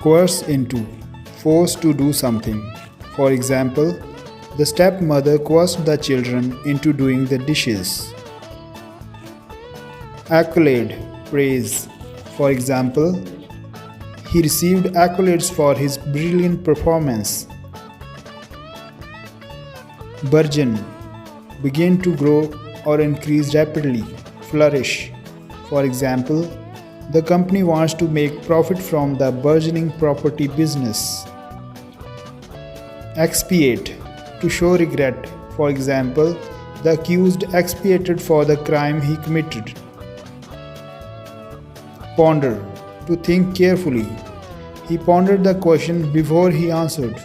coerce into, force to do something. For example, the stepmother coerced the children into doing the dishes. Accolade, praise. For example, he received accolades for his brilliant performance. Burgeon, begin to grow or increase rapidly, flourish. For example, the company wants to make profit from the burgeoning property business. Expiate, to show regret. For example, the accused expiated for the crime he committed. Ponder, to think carefully. He pondered the question before he answered.